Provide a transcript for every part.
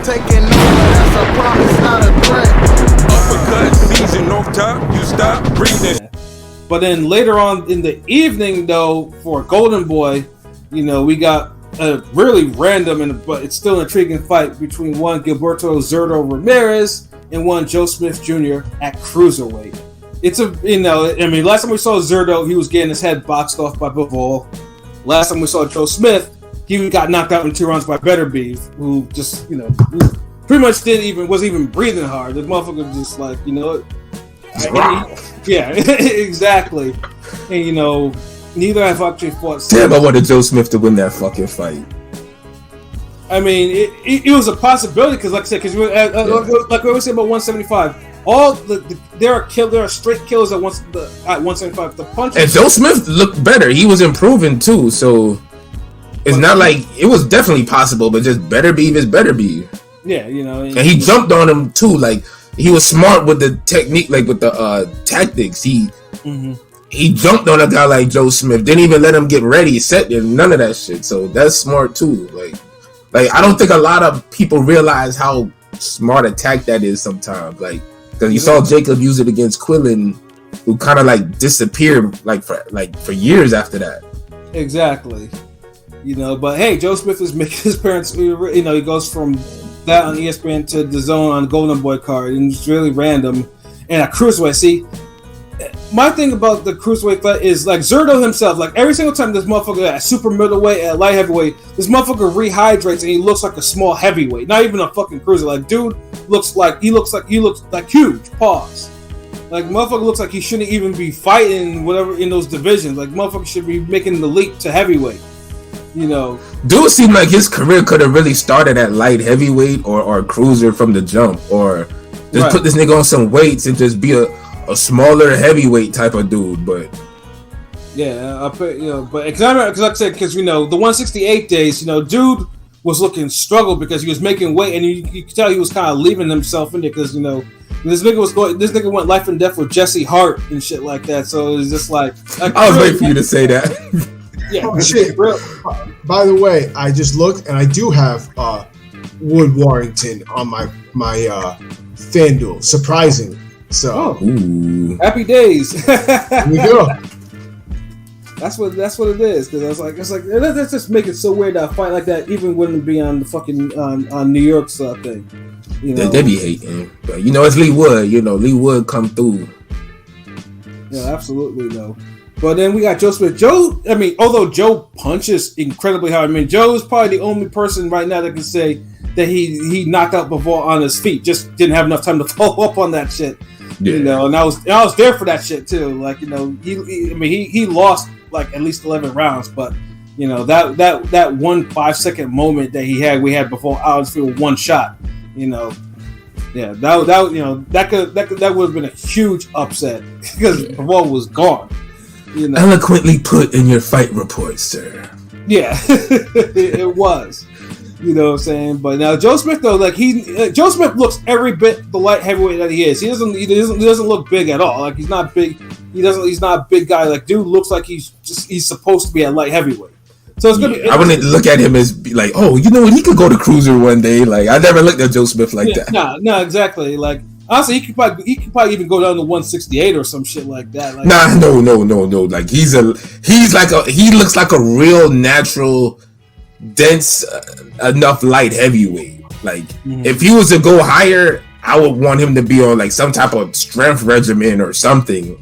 taking over, that's a promise, not a threat. Uppercut season off top, you stop breathing. But then later on in the evening, though, for Golden Boy, you know, we got a really random but it's still an intriguing fight between one Gilberto Zurdo Ramirez and one Joe Smith Jr. at cruiserweight. It's a, you know, I mean, last time we saw Zurdo, he was getting his head boxed off by Bivol. Last time we saw Joe Smith, he got knocked out in 2 rounds by Better Beef, who just, you know, pretty much wasn't even breathing hard. The motherfucker just like, you know, yeah, exactly. And you know, neither have actually fought. Damn, I wanted Joe Smith to win that fucking fight. I mean, it was a possibility because, like I said, because like we always say about 175, all there are straight killers at 175. The punches. And Joe Smith looked better. He was improving too. So it's not like it was definitely possible, but just Better Beef is Better Beef. Yeah, you know, and he jumped on him too. Like he was smart with the technique, like with the tactics. He jumped on a guy like Joe Smith. Didn't even let him get ready, set there, none of that shit. So that's smart too. Like I don't think a lot of people realize how smart attack that is sometimes. Like because you saw Jacob use it against Quillen, who kind of like disappeared for years after that. Exactly. You know, but hey, Joe Smith is making his appearance. You know, he goes from that on ESPN to the Zone on Golden Boy card, and it's really random. And a cruiserweight. See, my thing about the cruiserweight fight is like Zurdo himself. Like every single time this motherfucker at super middleweight, at light heavyweight, this motherfucker rehydrates and he looks like a small heavyweight, not even a fucking cruiser. Like dude looks like huge. Pause. Like motherfucker looks like he shouldn't even be fighting whatever in those divisions. Like motherfucker should be making the leap to heavyweight. You know, dude seemed like his career could have really started at light heavyweight or cruiser from the jump, or just put this nigga on some weights and just be a smaller heavyweight type of dude. But yeah, but because like I said, because you know the 168 days, you know, dude was looking struggled because he was making weight, and you could tell he was kind of leaving himself in there because you know this nigga went life and death with Jesse Hart and shit like that. So it was just like I was waiting for you to say that. Yeah. Oh, shit. By the way, I just looked and I do have Wood Warrington on my FanDuel. Surprising. So happy days. Here we go. That's what it is. Because I was like, let's just make it so weird that a fight like that even wouldn't be on the fucking on New York's thing. You know? They be hating, but you know it's Lee Wood. You know Lee Wood come through. Yeah, absolutely though. But then we got Joe Smith. I mean, although Joe punches incredibly hard, I mean, Joe is probably the only person right now that can say that he knocked out Bivol on his feet. Just didn't have enough time to follow up on that shit. Yeah. You know, and I was there for that shit too. Like, you know, he lost like at least 11 rounds, but you know that 1 5-second moment that we had before I was feeling one shot. You know, yeah, that you know that would have been a huge upset because Bivol was gone. You know. Eloquently put in your fight report, sir. Yeah, it was. You know what I'm saying? But now Joe Smith though, like Joe Smith looks every bit the light heavyweight that he is. He doesn't look big at all. Like he's not big. He's not a big guy. Like dude looks like he's supposed to be at light heavyweight. So it's gonna be. I wouldn't look at him as like, oh, you know what? He could go to cruiser one day. Like I never looked at Joe Smith like that. No, exactly. Like. Honestly, he could probably even go down to 168 or some shit like that. Like, no. Like he looks like a real natural, dense enough light heavyweight. Like if he was to go higher, I would want him to be on like some type of strength regimen or something.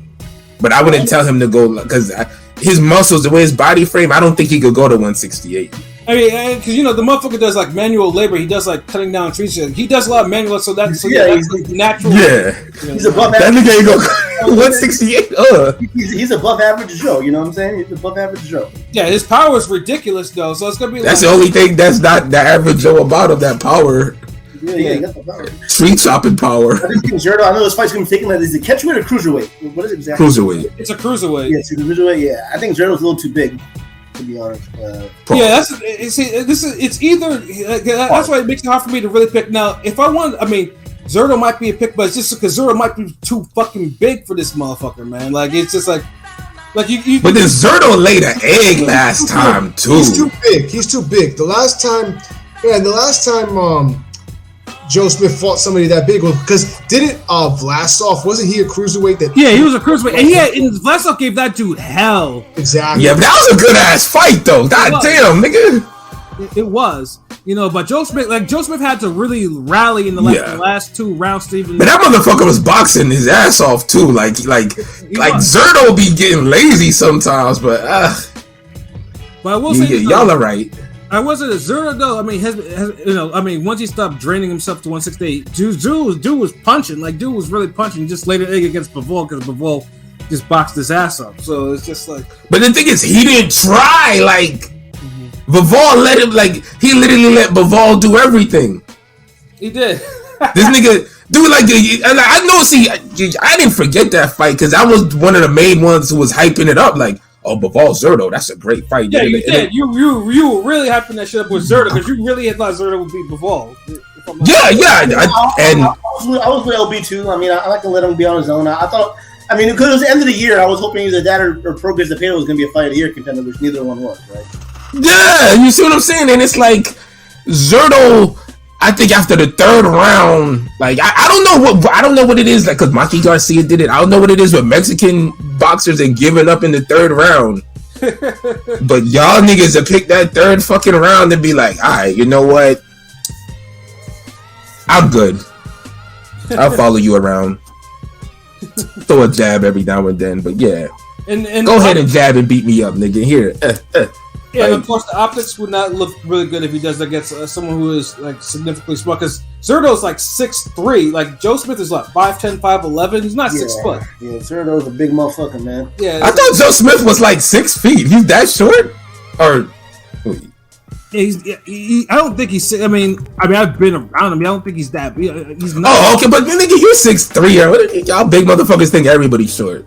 But I wouldn't tell him to go because his muscles, the way his body frame, I don't think he could go to 168. I mean, because you know the motherfucker does like manual labor. He does like cutting down trees. He does a lot of manual, so that's like natural. Yeah, you know, he's above average. That nigga ain't go 168. He's above average Joe. You know what I'm saying? He's above average Joe. Yeah, his power is ridiculous though. So it's gonna be. That's the only thing that's not the average Joe about him. That power. Yeah, he got the power. Tree chopping power. I know this fight's gonna be taken. Is it catchweight or cruiserweight? What is it exactly? Cruiserweight. It's a cruiserweight. Yeah, it's a cruiserweight. Yeah, I think Zurdo's a little too big. To be honest, it's either that's why it makes it hard for me to really pick. Now, if I want, I mean, Zurdo might be a pick, but it's just because Zurdo might be too fucking big for this motherfucker, man. Like it's just like you. But then Zurdo laid an egg last time too. He's too big. The last time Joe Smith fought somebody that big? Because didn't Vlasov, wasn't he a cruiserweight? Yeah, he was a cruiserweight, and Vlasov gave that dude hell. Exactly. Yeah, but that was a good ass fight though. God damn, nigga. It was, but Joe Smith had to really rally in the last 2 rounds to even. But that motherfucker was boxing his ass off too. Like Zurdo be getting lazy sometimes, but But I will say, y'all are right. I wasn't a Zurdo though. I mean, once he stopped draining himself to 168, dude was punching. Like, dude was really punching. Just laid an egg against Bivol because Bivol just boxed his ass up. So it's just like. But the thing is, he didn't try. Like, Bivol let him. Like, he literally let Bivol do everything. He did. This nigga, dude, like, and I know. See, I didn't forget that fight because I was one of the main ones who was hyping it up. Like, oh, Bivol Zurdo, that's a great fight. Yeah, you did. You were really hyping that shit up with Zurdo because you really had thought Zurdo would beat Bivol. I was with LB too. I mean, I like to let him be on his own. I thought, because it was the end of the year, I was hoping either that or Progress the Paylo was going to be a fight of the year contender, which neither one was, right? Yeah, you see what I'm saying? And it's like Zurdo. I think after the 3rd round, like I don't know what it is, like, because Maki Garcia did it. I don't know what it is with Mexican boxers and giving up in the 3rd round. But y'all niggas have picked that 3rd fucking round and be like, all right, you know what? I'm good. I'll follow you around. Throw a jab every now and then, but yeah. And go ahead and jab and beat me up, nigga. Here. Yeah, and of course, the optics would not look really good if he does that against someone who is like significantly small. Because Zurdo's like 6'3", like Joe Smith is like 5'10", 5'11". He's not 6 foot. Yeah, Zurdo's a big motherfucker, man. Yeah, I thought Joe Smith was like 6 feet. He's that short, or I don't think he's. I mean, I've been around him. I don't think he's that. He's not. Oh, okay, but nigga, you're 6'3". Y'all big motherfuckers think everybody's short.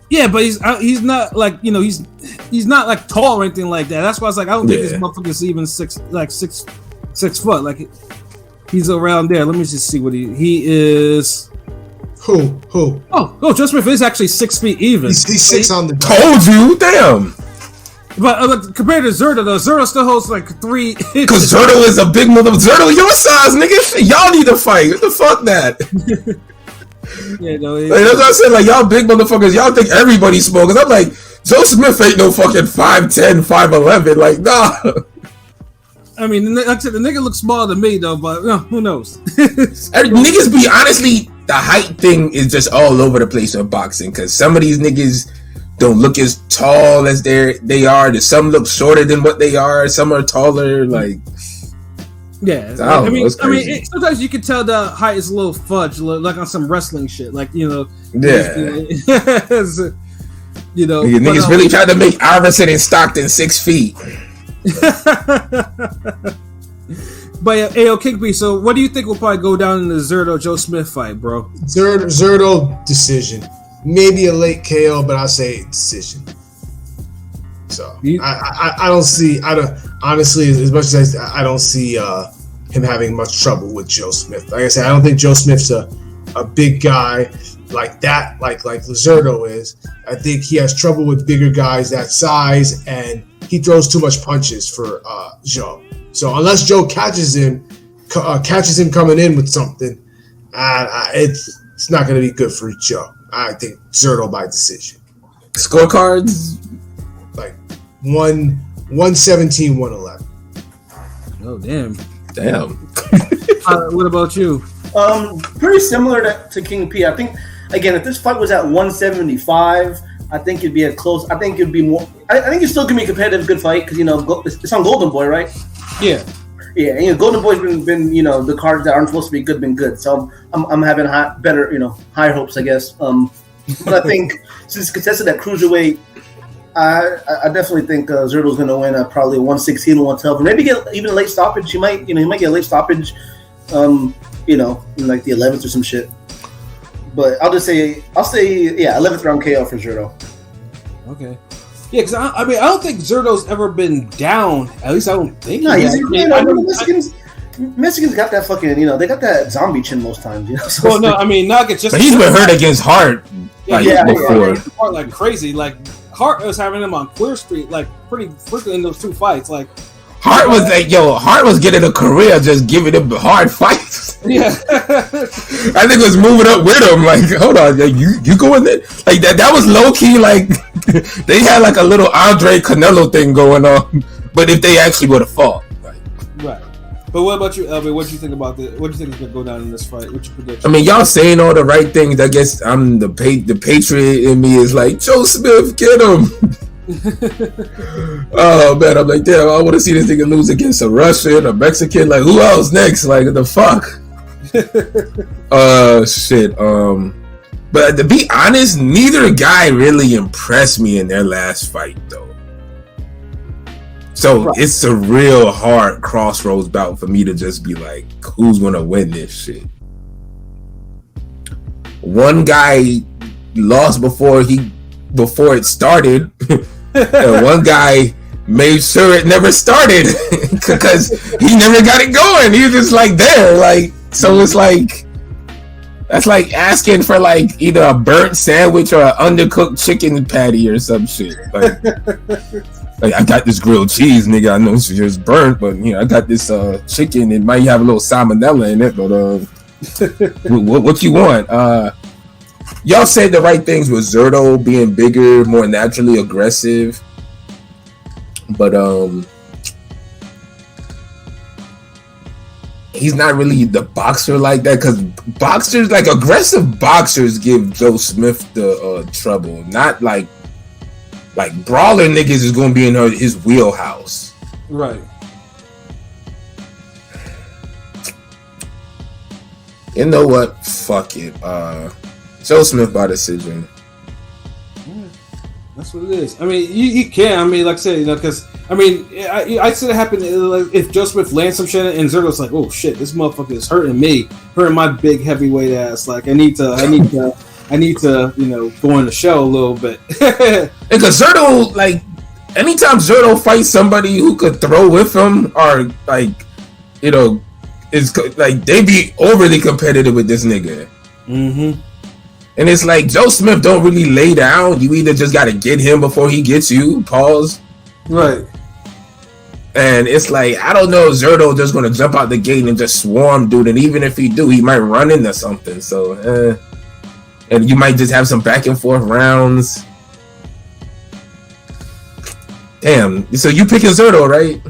Yeah, but he's not like he's not like tall or anything like that. That's why I was like, I don't think this motherfucker's even 6 foot. Like, he's around there. Let me just see what he is. Who? Oh, Joe Smith is actually 6 feet even. He's 6 on the. Told you, damn. But compared to Zurdo, though, Zurdo still holds like 3. Because Zurdo is a big motherfucker. Zurdo, your size, nigga. Y'all need to fight. What the fuck that? Yeah, no, like, that's what I said. Like, y'all big motherfuckers, y'all think everybody's small. Because I'm like, Joe Smith ain't no fucking 5'10", 5'11". Like, nah. I mean, like I said, the nigga looks smaller than me, though, but who knows? Niggas be, honestly, the height thing is just all over the place in boxing. Because some of these niggas don't look as tall as they are. Some look shorter than what they are. Some are taller, like... Yeah, I mean, sometimes you can tell the height is a little fudge, like on some wrestling shit, like Yeah. Niggas really tried to make Iverson and Stockton 6 feet. But Ayo Kickby, so what do you think will probably go down in the Zurdo Joe Smith fight, bro? Zurdo decision, maybe a late KO, but I say decision. So I don't see. Honestly, as much as I don't see him having much trouble with Joe Smith. Like I said, I don't think Joe Smith's a big guy like that, like Zurdo is. I think he has trouble with bigger guys that size, and he throws too much punches for Joe. So unless Joe catches him coming in with something, it's not going to be good for Joe. I think Zurdo by decision. Scorecards? Like 117, 111. Oh, damn. What about you? Pretty similar to King P. I think, again, if this fight was at 175, I think it'd be a close. I think it'd be more. I think it's still gonna be a competitive, good fight because it's on Golden Boy, right? Yeah. Yeah, and Golden Boy's been the cards that aren't supposed to be good been good. So I'm having higher hopes, I guess. But I think since it's contested at cruiserweight, I definitely think Zurdo's going to win at probably 116 or 112, and maybe get even a late stoppage. He might get a late stoppage, in like the 11th or some shit. But I'll say 11th round KO for Zurdo. Okay. Yeah, because I don't think Zurdo's ever been down. At least I don't think. No, Mexicans got that fucking, they got that zombie chin most times, So well, no, I mean, Nuggets just. But he's been hurt against Hart, before. Hart like crazy. Like Hart was having him on Clear Street, like pretty frequently in those 2 fights. Like Hart was getting a career just giving him hard fights. Yeah. I think it was moving up with him. Like, hold on, you going there? Like that was low key. Like they had like a little Andre Canelo thing going on. But if they actually would have fought, like, right. But what about you, Elvin? What do you think about this? What do you think is gonna go down in this fight? What's your prediction? I mean, y'all saying all the right things. I guess I'm the patriot in me is like, Joe Smith, get him. Oh man, I'm like, damn, I want to see this nigga lose against a Russian, a Mexican. Like, who else next? Like, the fuck. Shit. But to be honest, neither guy really impressed me in their last fight, though. So right. It's a real hard crossroads bout for me to just be like, who's gonna win this shit? One guy lost before it started, and one guy made sure it never started because he never got it going. He was just like there, like, so it's like that's like asking for like either a burnt sandwich or an undercooked chicken patty or some shit. Like I got this grilled cheese, nigga. I know it's just burnt, but you know I got this chicken. It might have a little salmonella in it, but what you want? Y'all said the right things with Zurdo being bigger, more naturally aggressive, but he's not really the boxer like that, because boxers, like aggressive boxers, give Joe Smith the trouble. Not like brawler niggas is gonna be in his wheelhouse. Right. You know what? Fuck it. Joe Smith by decision. Yeah, that's what it is. I mean, you can. I mean, like I said, you know, because I mean, I see it happen if Joe Smith lands some shit and Zurdo's like, oh shit, this motherfucker is hurting my big heavyweight ass. Like, I need to, you know, go on the show a little bit. Because Zurdo, like, anytime Zurdo fights somebody who could throw with him, or like, you know, it's like they be overly competitive with this nigga. Mm-hmm. And it's like Joe Smith don't really lay down. You either just got to get him before he gets you. Pause. Right. And it's like, I don't know if Zurdo just going to jump out the gate and just swarm dude. And even if he do, he might run into something. So, and you might just have some back and forth rounds. Damn. So you picking Zurdo, right?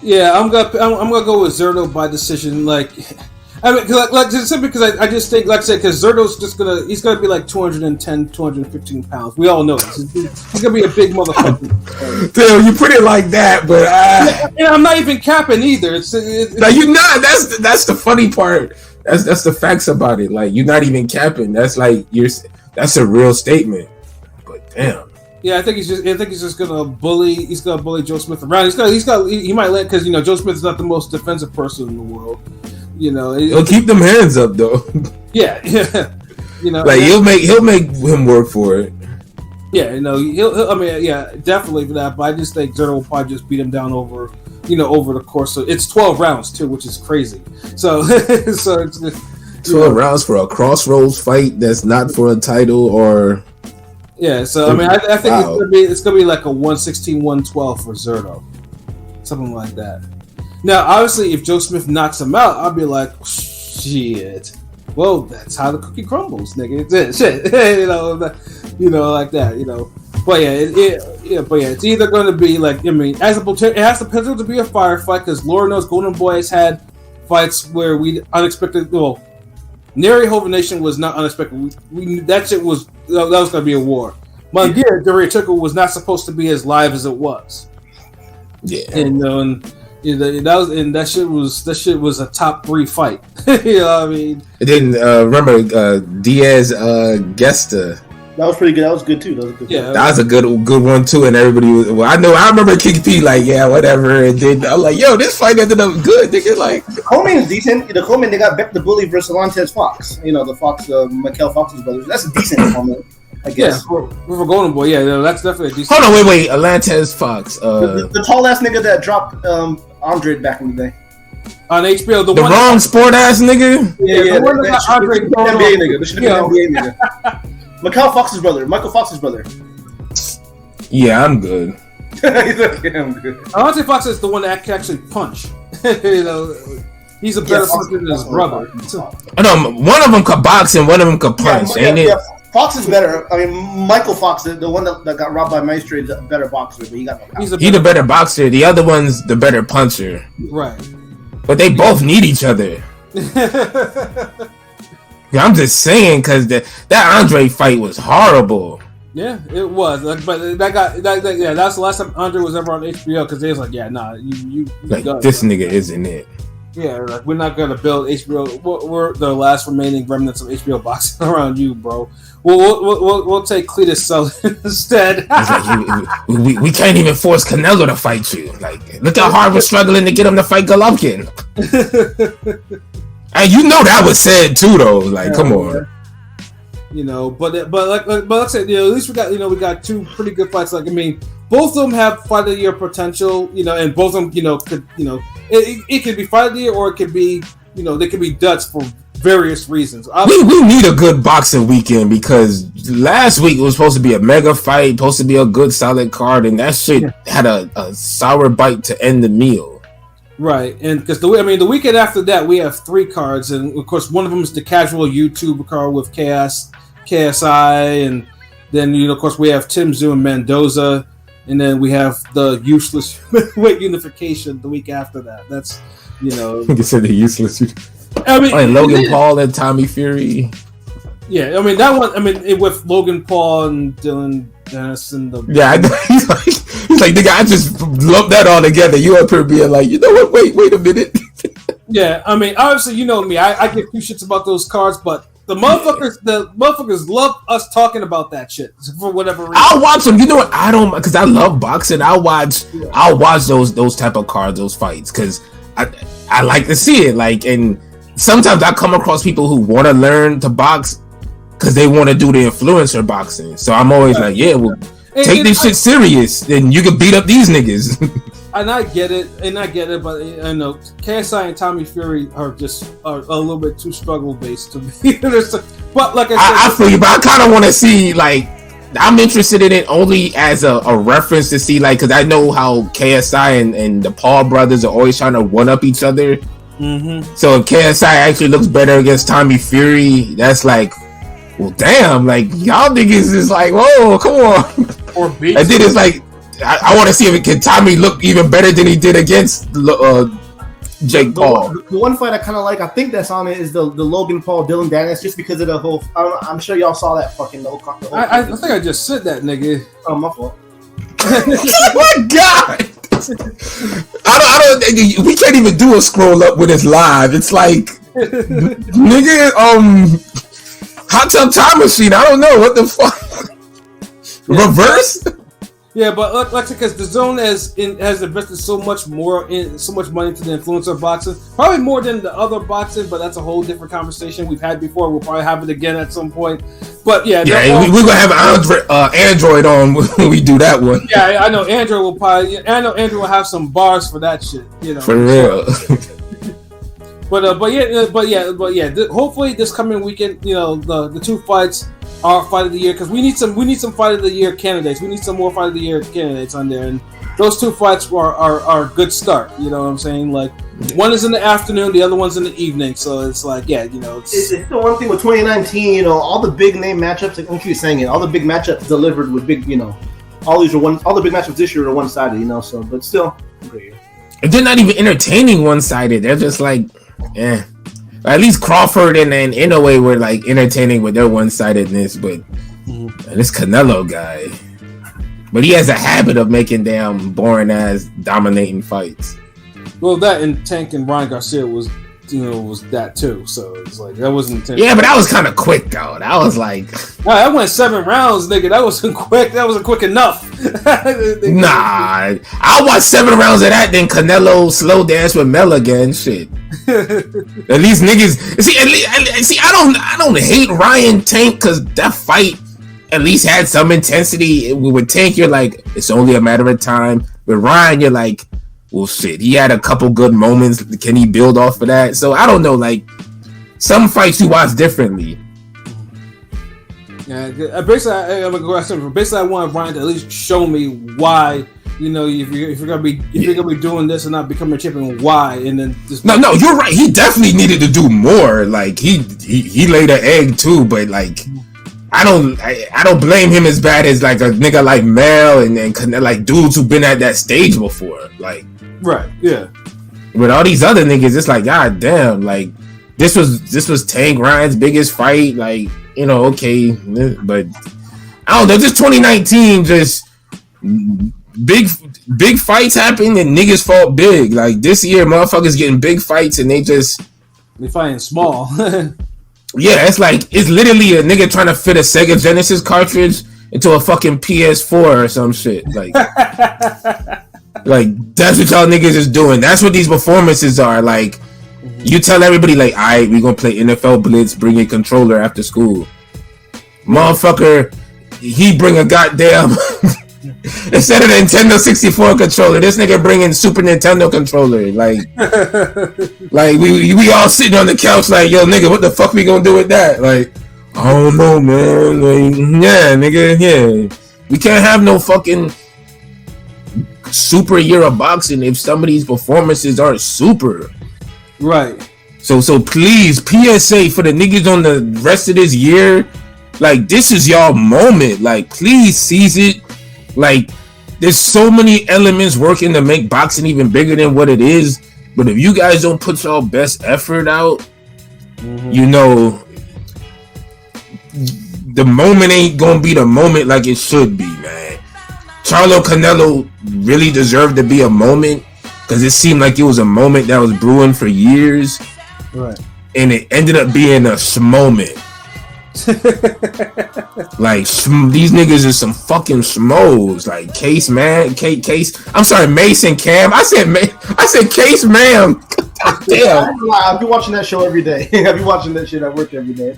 Yeah, I'm gonna go with Zurdo by decision. Like, I mean, because I just think, like I said, because Zurdo's he's gonna be like 210, 215 pounds. We all know this. He's gonna be a big motherfucker. Damn, you put it like that, but and I'm not even capping either. It's like, you're not. That's the funny part. That's the facts about it. Like, you're not even capping. That's like that's a real statement. But damn. Yeah, I think he's just gonna bully. He's gonna bully Joe Smith around. He might let, because you know Joe Smith is not the most defensive person in the world. You know, he'll keep them hands up though. Yeah. You know, like he'll make him work for it. Yeah, you know, I mean, yeah, definitely for that. But I just think Zurdo will probably just beat him down over the course. So it's 12 rounds too, which is crazy. So it's 12 rounds for a crossroads fight that's not for a title or. Yeah, so I mean, I think it's gonna be like a 116-112 for Zurdo, something like that. Now, obviously, if Joe Smith knocks him out, I'll be like, shit. Well, that's how the cookie crumbles, nigga. It's shit, you know, like that, you know. But yeah, it's either going to be like, I mean, it has the potential to be a firefight, because Lord knows Golden Boy has had fights where we unexpected. Well, Neri Hoven Nation was not unexpected. That shit was going to be a war. Mandir Dorichiko was not supposed to be as live as it was. Yeah, and that shit was a top 3 fight. You know what I mean? And then remember Diaz Gesta. That was pretty good. That was good too. Yeah, that was a good one too. And everybody was, I remember King P like, yeah, whatever. And then I'm like, yo, this fight ended up good. Nigga, like, the co-main is decent. The co-main, they got Beck the Bully versus Alantez Fox. You know, the Fox, Mikel Fox's brothers. That's a decent co-main, I guess. Yeah, for Golden Boy, yeah, that's definitely a decent. Hold on, wait, Alantez Fox. The tall ass nigga that dropped Andre back in the day. On HBO, the wrong sport ass nigga. Yeah, the one that got Andre NBA nigga. This should have been NBA nigga. Michael Fox's brother. Yeah, I'm good. He's like, yeah, I'm good. Alante Fox is the one that can actually punch. You know, He's a better puncher than his brother. I know one of them could box and one of them could punch, ain't it? Fox is better. I mean, Michael Fox, the one that got robbed by Maestro, is a better boxer, but he got no power. He's the better boxer. The other one's the better puncher. Right. But they both need each other. Yeah, I'm just saying because that Andre fight was horrible. Yeah, it was. But that's the last time Andre was ever on HBO because they was like, yeah, nah, you like this nigga isn't it. Yeah, like we're not gonna build HBO. We're the last remaining remnants of HBO boxing around you, bro. We'll take Cletus Sullivan instead. Like, we can't even force Canelo to fight you. Like, look how hard we're struggling to get him to fight Golovkin. And you know that was said too, though. Like, come on. You know, but like I said, you know, at least we got two pretty good fights. Like, I mean, both of them have fight of the year potential. You know, and both of them, you know, could, you know, it could be fight of the year or it could be, you know, they could be duds for various reasons. We need a good boxing weekend because last week it was supposed to be a mega fight, supposed to be a good solid card, and that shit had a sour bite to end the meal. Right, and because the weekend after that we have 3 cards, and of course one of them is the casual YouTube card with KSI, and then of course we have Tim Tszyu and Mendoza, and then we have the useless weight unification the week after that. That's You said the useless. I mean, Logan Paul and Tommy Fury. Yeah, I mean that one. I mean with Logan Paul and Dylan Dennis and the he's like nigga, I just lumped that all together. You up here being like, you know what? Wait a minute. Yeah, I mean obviously you know me. I give 2 shits about those cards, but the motherfuckers love us talking about that shit for whatever reason. I'll watch them. You know what? I don't because I love boxing. I'll watch those type of cards, those fights because I like to see it. Like, and sometimes I come across people who want to learn to box because they want to do the influencer boxing. So I'm always like, yeah, well, take this shit serious, and you can beat up these niggas. And I get it, but I know KSI and Tommy Fury are a little bit too struggle based to be. But like I said, I feel you, but I kind of want to see, like, I'm interested in it only as a reference to see, like, because I know how KSI and the Paul brothers are always trying to one up each other. Mm-hmm. So if KSI actually looks better against Tommy Fury, that's like, well, damn, like y'all niggas is like, whoa, come on. Or beat. And then it's like, I want to see if Tommy look even better than he did against Jake Paul. The one fight I kind of like, I think that's on it, is the Logan Paul Dylan Dennis, just because of the whole. I'm sure y'all saw that fucking the whole I think I just said that, nigga. Oh, my fault. Oh my god! I don't. We can't even do a scroll up when it's live. It's like, nigga, Hot Tub Time Machine. I don't know what the fuck. Reverse. Yeah, but like because the zone has invested so much money into the influencer boxing, probably more than the other boxing, but that's a whole different conversation we've had before. We'll probably have it again at some point. But yeah, we're gonna have Android on when we do that one. Yeah, I know Android will probably. I know Android will have some bars for that shit. For real. But yeah. Hopefully this coming weekend, the 2 fights are fight of the year because we need some fight of the year candidates. We need some more fight of the year candidates on there, and those 2 fights are a good start. You know what I'm saying? Like one is in the afternoon, the other one's in the evening. So it's like, yeah, it's the one thing with 2019. All the big name matchups, like what you're saying, all the big matchups delivered with big. All the big matchups this year are one-sided. So, but still, great year. They're not even entertaining one-sided. They're just like, eh. At least Crawford and Inoue were like entertaining with their one-sidedness, but this Canelo guy, but he has a habit of making damn boring ass dominating fights. Well, that and Tank and Ryan Garcia was that too. So it's like that wasn't intense. Yeah, but that was kind of quick though. That was like, that went 7 rounds, nigga. That wasn't quick. That wasn't quick enough. Nah, I'll watch 7 rounds of that. Then Canelo slow dance with Mel again. Shit. At least niggas see. I don't hate Ryan Tank because that fight at least had some intensity. With Tank, you're like, it's only a matter of time. With Ryan, you're like, well, shit, he had a couple good moments. Can he build off of that? So I don't know. Like some fights you watch differently. Yeah, basically, I want Ryan to at least show me why you know, if you're gonna be doing this and not becoming a champion, why? And then just no, you're right. He definitely needed to do more. Like he laid an egg too, but like I don't blame him as bad as like a nigga like Mel and like dudes who've been at that stage before. Like right, yeah. With all these other niggas, it's like god damn, like this was Tank Ryan's biggest fight. Like you know, okay, but I don't know. Just 2019, just. Big fights happen and niggas fought big. Like this year, motherfuckers getting big fights and they fighting small. Yeah, it's literally a nigga trying to fit a Sega Genesis cartridge into a fucking PS4 or some shit. Like, like that's what y'all niggas is doing. That's what these performances are. Like, you tell everybody like, alright, we gonna play NFL Blitz, bring your controller after school. Motherfucker, he bring a goddamn. Instead of the Nintendo 64 controller, this nigga bringing Super Nintendo controller. Like we all sitting on the couch like, yo, nigga, what the fuck we gonna do with that? Like, I don't know, man. Like, yeah, nigga, yeah. We can't have no fucking super year of boxing if some of these performances aren't super. Right. So please, PSA for the niggas on the rest of this year, like, this is y'all moment. Like, please seize it. Like, there's so many elements working to make boxing even bigger than what it is. But if you guys don't put y'all best effort out, you know, the moment ain't gonna be the moment like it should be, man. Charlo Canelo really deserved to be a moment because it seemed like it was a moment that was brewing for years. Right. And it ended up being a moment. Like these niggas are some fucking schmoes. Like Case, man, Case. I'm sorry, Mason Cam. I said Case, ma'am. Damn. I've been watching that show every day. I've been watching that shit at work every day.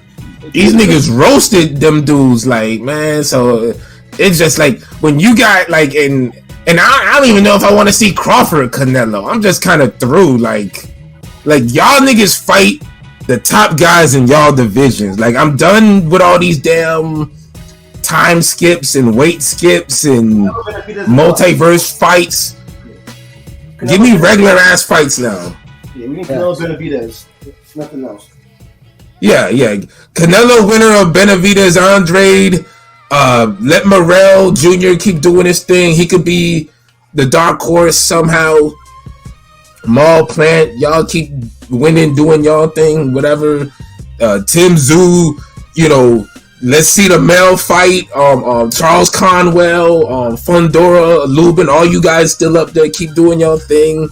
These niggas roasted them dudes, like, man. So it's just like when you got like and I don't even know if I want to see Crawford Canelo. I'm just kind of through. Like y'all niggas fight the top guys in y'all divisions. Like, I'm done with all these damn time skips and weight skips and multiverse fights. Give me regular ass fights now. Yeah, we need Canelo Benavidez. Nothing else. Yeah. Canelo winner of Benavidez Andrade. Let Morrell Jr. keep doing his thing. He could be the dark horse somehow. Maul Plant, y'all keep winning, doing y'all thing, whatever. Tim Tszyu, you know, let's see the male fight. Charles Conwell, Fundora, Lubin, all you guys still up there, keep doing y'all thing.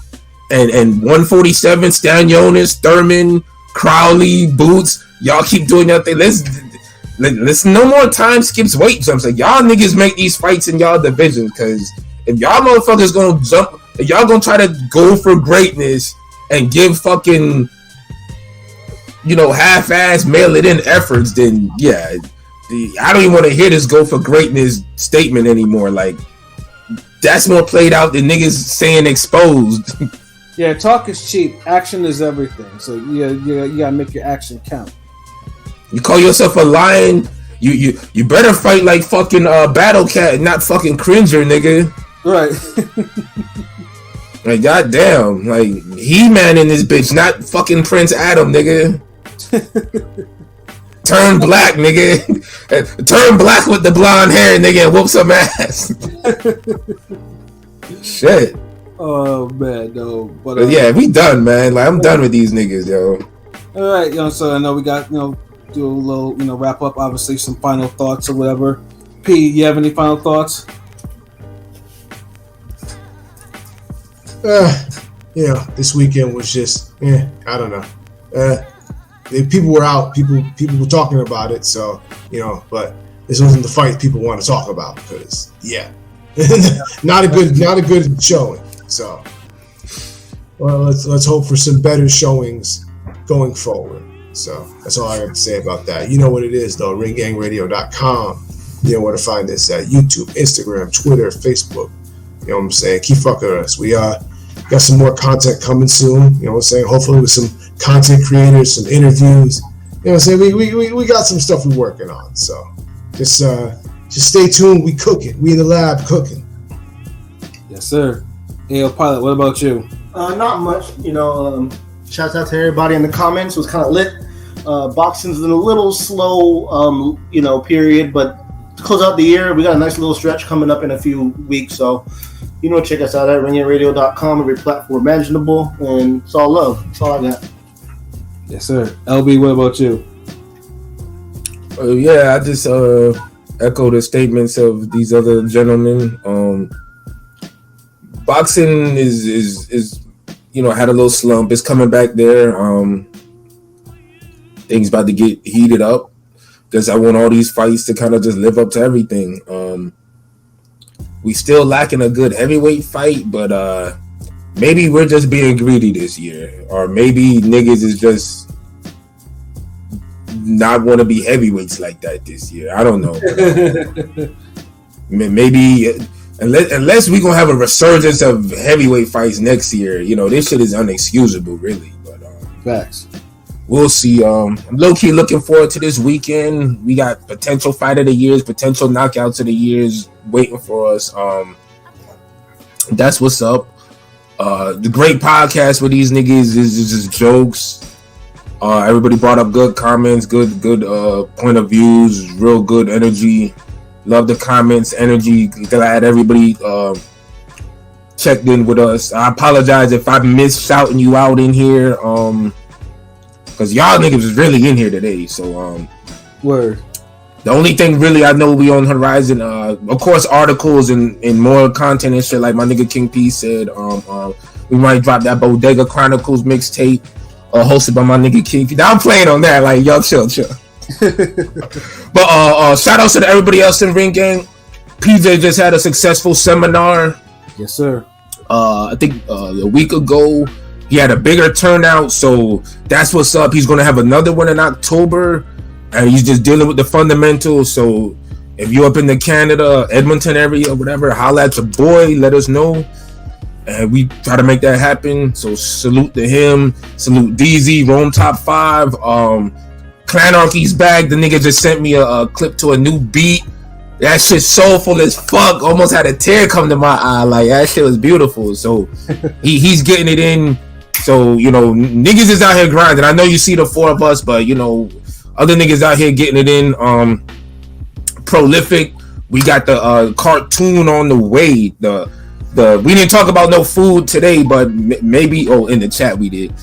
And 147, Stanionis, Thurman, Crowley, Boots, y'all keep doing y'all thing. Let's no more time skips, weight jumps. Like, y'all niggas make these fights in y'all division, because if y'all motherfuckers gonna jump, if y'all gonna try to go for greatness and give fucking, you know, half-ass mail-it-in efforts, then yeah, I don't even want to hear this go for greatness statement anymore. Like, that's more played out than niggas saying exposed. Yeah, talk is cheap. Action is everything. So you gotta make your action count. You call yourself a lion, you better fight like fucking Battle Cat, not fucking Cringer, nigga. Right. Like, goddamn, like, He-Man in this bitch, not fucking Prince Adam, nigga. Turn black, nigga. Turn black with the blonde hair, nigga, and whoop some ass. Shit. Oh man, no. But yeah, we done, man. Like, I'm done with these niggas, yo. All right, so I know we got, do a little, wrap up. Obviously, some final thoughts or whatever. P, you have any final thoughts? This weekend was just, I don't know. People were out, people were talking about it, so, but this wasn't the fight people want to talk about, because, not a good showing. So, well, let's hope for some better showings going forward. So that's all I have to say about that. You know what it is, though. RingGangRadio.com. You know where to find us at YouTube, Instagram, Twitter, Facebook. You know what I'm saying? Keep fucking with us. We got some more content coming soon. You know what I'm saying? Hopefully with some content creators, some interviews. You know what I'm saying? We got some stuff we're working on. So just stay tuned. We cooking. We in the lab cooking. Yes, Yes, sir. Hey, Pilot, what about you? Not much. Shouts out to everybody in the comments. It was kind of lit. Boxing's in a little slow, period, but to close out the year, we got a nice little stretch coming up in a few weeks. So, check us out at ringingradio.com, every platform imaginable, and it's all love. That's all I got. Yes, sir. LB, what about you? I just echo the statements of these other gentlemen. Boxing is had a little slump. It's coming back there. Things about to get heated up because I want all these fights to kind of just live up to everything. We still lacking a good heavyweight fight, but maybe we're just being greedy this year, or maybe niggas is just not want to be heavyweights like that this year. I don't know. Maybe unless we gonna have a resurgence of heavyweight fights next year, this shit is unexcusable, really. But facts. We'll see. I'm low key looking forward to this weekend. We got potential fight of the years, potential knockouts of the years waiting for us. That's what's up. The great podcast with these niggas is just jokes. Everybody brought up good comments, good point of views, real good energy. Love the comments, energy. Glad everybody checked in with us. I apologize if I missed shouting you out in here, because y'all niggas is really in here today. So word. The only thing really I know we on horizon, of course, articles and more content and shit. Like my nigga King P said, we might drop that Bodega Chronicles mixtape, hosted by my nigga King P. Now I'm playing on that, like y'all chill. But shout outs to everybody else in Ring Gang. PJ just had a successful seminar. Yes, sir. I think a week ago he had a bigger turnout, so that's what's up. He's gonna have another one in October, and he's just dealing with the fundamentals. So if you're up in the Canada, Edmonton area, whatever, holla at your boy. Let us know, and we try to make that happen. So salute to him. Salute DZ Rome Top 5. Clanarchy's back. The nigga just sent me a clip to a new beat. That shit soulful as fuck. Almost had a tear come to my eye. Like that shit was beautiful. So he's getting it in. So niggas is out here grinding. I know you see the four of us, but other niggas out here getting it in. Prolific. We got the cartoon on the way. The we didn't talk about no food today, but maybe in the chat we did.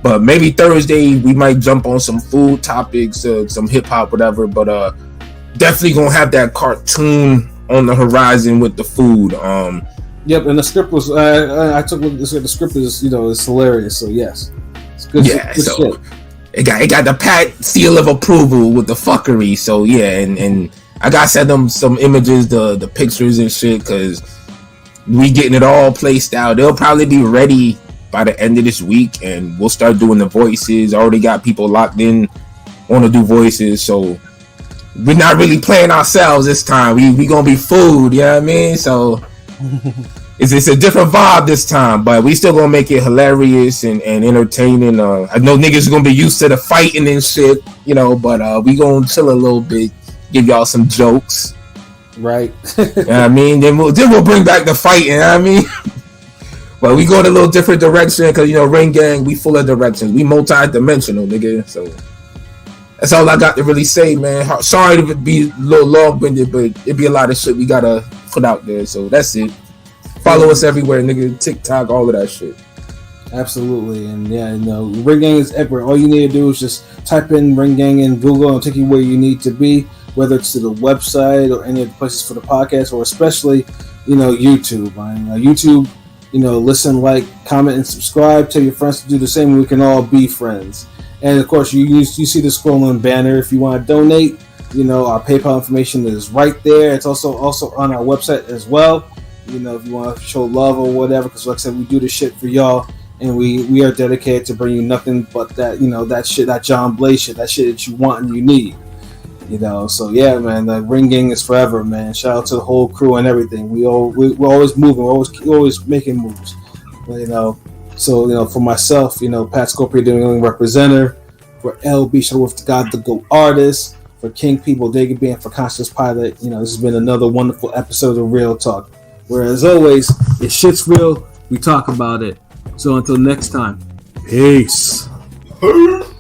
But maybe Thursday we might jump on some food topics, some hip hop, whatever. But definitely gonna have that cartoon on the horizon with the food. Yep, and the script was I took a look. The script is is hilarious. So yes, it's good. Yeah, good so shit. it got the pat seal of approval with the fuckery. So yeah, and I gotta send them some images, the pictures and shit, because we getting it all placed out. They'll probably be ready by the end of this week, and we'll start doing the voices. Already got people locked in, want to do voices, so we're not really playing ourselves this time. We gonna be food, you know what I mean? So it's a different vibe this time, but we still gonna make it hilarious and entertaining. I know niggas are gonna be used to the fighting and shit, but we gonna chill a little bit, give y'all some jokes, right? You know what I mean? Then we'll bring back the fighting, you know what I mean? But we go in a little different direction because, Ring Gang, we full of directions. We multi-dimensional, nigga. So that's all I got to really say, man. Sorry to be a little long-winded, but it'd be a lot of shit we got to put out there. So that's it. Follow us everywhere, nigga. TikTok, all of that shit. Absolutely. And yeah, Ring Gang is everywhere. All you need to do is just type in Ring Gang in Google and take you where you need to be, whether it's to the website or any of the places for the podcast, or especially, YouTube. YouTube, listen, like, comment, and subscribe. Tell your friends to do the same, and we can all be friends. And of course, you see the scrolling banner. If you want to donate, our PayPal information is right there. It's also on our website as well. If you want to show love or whatever, because like I said, we do this shit for y'all, and we are dedicated to bring you nothing but that, that shit, that John Blaze shit, that shit that you want and you need. So yeah, man, the Ring Gang is forever, man. Shout out to the whole crew and everything. We're always moving, we're always making moves. So for myself, Pat Scorpio, the New representative, for LB Shuttleworth, God the Go artist, for King P, Bodega Band, for Conscious Pilot. This has been another wonderful episode of Real Talk. Whereas always, if shit's real, we talk about it. So until next time, peace. Peace.